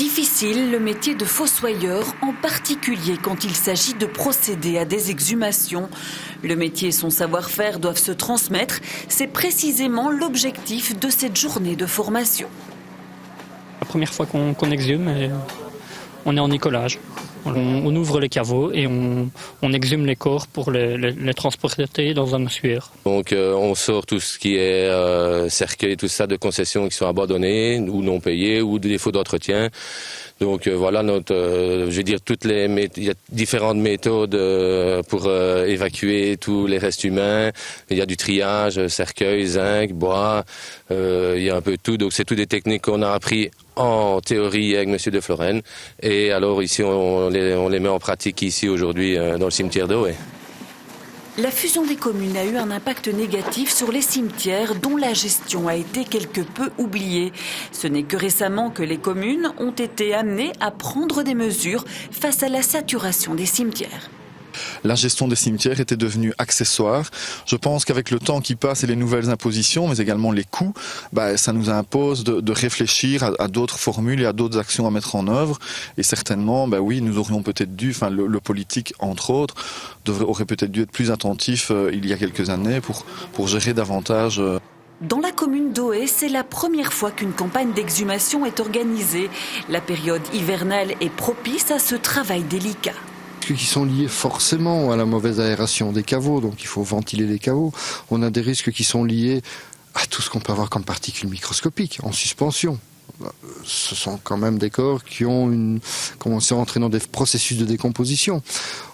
Difficile le métier de fossoyeur, en particulier quand il s'agit de procéder à des exhumations. Le métier et son savoir-faire doivent se transmettre. C'est précisément l'objectif de cette journée de formation. La première fois qu'on exhume, on est en écolage. On ouvre les caveaux et on exhume les corps pour les transporter dans un ossuaire. Donc on sort tout ce qui est cercueil, tout ça de concessions qui sont abandonnées ou non payées ou de défauts d'entretien. Donc voilà je veux dire il y a différentes méthodes pour évacuer tous les restes humains. Il y a du triage, cercueil, zinc, bois, il y a un peu de tout. Donc c'est toutes des techniques qu'on a appris en théorie avec Monsieur de Florenne. Et alors ici on les met en pratique ici aujourd'hui dans le cimetière d'Oé. La fusion des communes a eu un impact négatif sur les cimetières dont la gestion a été quelque peu oubliée. Ce n'est que récemment que les communes ont été amenées à prendre des mesures face à la saturation des cimetières. La gestion des cimetières était devenue accessoire. Je pense qu'avec le temps qui passe et les nouvelles impositions, mais également les coûts, ça nous impose de réfléchir à d'autres formules et à d'autres actions à mettre en œuvre. Et certainement, oui, nous aurions peut-être dû, le politique entre autres, aurait peut-être dû être plus attentif il y a quelques années pour gérer davantage. Dans la commune d'Oé, c'est la première fois qu'une campagne d'exhumation est organisée. La période hivernale est propice à ce travail délicat. Qui sont liés forcément à la mauvaise aération des caveaux, donc il faut ventiler les caveaux. On a des risques qui sont liés à tout ce qu'on peut avoir comme particules microscopiques en suspension. Ce sont quand même des corps qui ont commencé à entrer dans des processus de décomposition.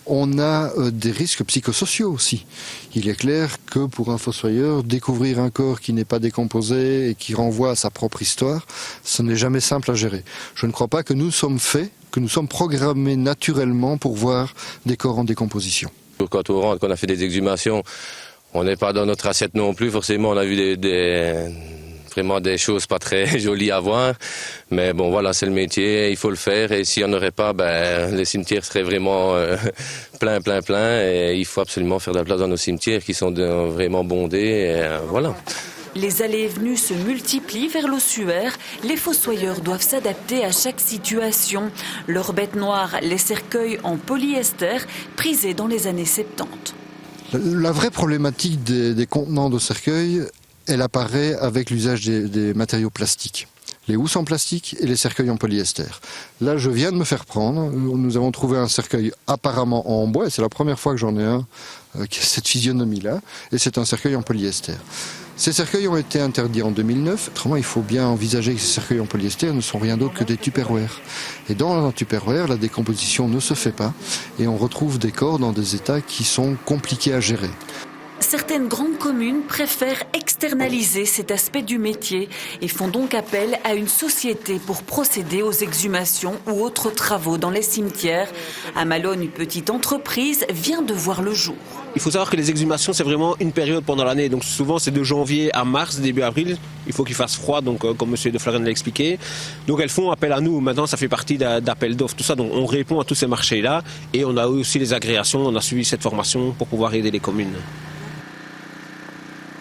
On a des risques psychosociaux aussi. Il est clair que pour un fossoyeur, découvrir un corps qui n'est pas décomposé et qui renvoie à sa propre histoire, ce n'est jamais simple à gérer. Je ne crois pas que nous sommes faits, que nous sommes programmés naturellement pour voir des corps en décomposition. Quand on rentre, quand on a fait des exhumations, on n'est pas dans notre assiette non plus. Forcément, on a vu vraiment des choses pas très jolies à voir. Mais bon, voilà, c'est le métier, il faut le faire. Et s'il n'y en aurait pas, les cimetières seraient vraiment plein. Et il faut absolument faire de la place dans nos cimetières qui sont vraiment bondés. Et, voilà. Les allées et venues se multiplient vers l'ossuaire. Les fossoyeurs doivent s'adapter à chaque situation. Leur bête noire, les cercueils en polyester, prisés dans les années 70. La vraie problématique des contenants de cercueils, elle apparaît avec l'usage des matériaux plastiques. Les housses en plastique et les cercueils en polyester. Là, je viens de me faire prendre. Nous avons trouvé un cercueil apparemment en bois. Et c'est la première fois que j'en ai un qui a cette physionomie-là. Et c'est un cercueil en polyester. Ces cercueils ont été interdits en 2009. Autrement, il faut bien envisager que ces cercueils en polyester ne sont rien d'autre que des tupperwares. Et dans un tupperware, la décomposition ne se fait pas. Et on retrouve des corps dans des états qui sont compliqués à gérer. Certaines grandes communes préfèrent externaliser cet aspect du métier et font donc appel à une société pour procéder aux exhumations ou autres travaux dans les cimetières. À Malone, une petite entreprise vient de voir le jour. Il faut savoir que les exhumations, c'est vraiment une période pendant l'année. Donc souvent, c'est de janvier à mars, début avril. Il faut qu'il fasse froid, donc comme M. de Florenne l'a expliqué. Donc elles font appel à nous. Maintenant, ça fait partie d'appels d'offres, tout ça. Donc on répond à tous ces marchés-là. Et on a aussi les agréations. On a suivi cette formation pour pouvoir aider les communes.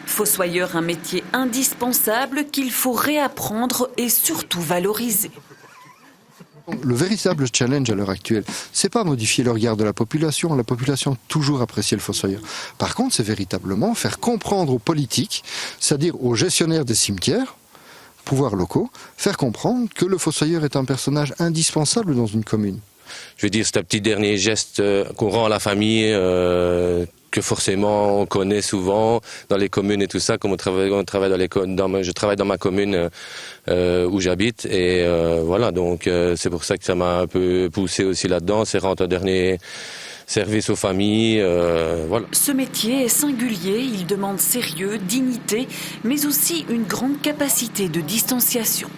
Fossoyeur, un métier indispensable qu'il faut réapprendre et surtout valoriser. Le véritable challenge à l'heure actuelle, c'est pas modifier le regard de la population. La population a toujours apprécié le fossoyeur. Par contre, c'est véritablement faire comprendre aux politiques, c'est-à-dire aux gestionnaires des cimetières, pouvoirs locaux, faire comprendre que le fossoyeur est un personnage indispensable dans une commune. Je veux dire, c'est un petit dernier geste qu'on rend à la famille, que forcément on connaît souvent dans les communes et tout ça, comme je travaille dans ma commune où j'habite et voilà, donc c'est pour ça que ça m'a un peu poussé aussi là-dedans, c'est rendre un dernier service aux familles, voilà. Ce métier est singulier, il demande sérieux, dignité, mais aussi une grande capacité de distanciation.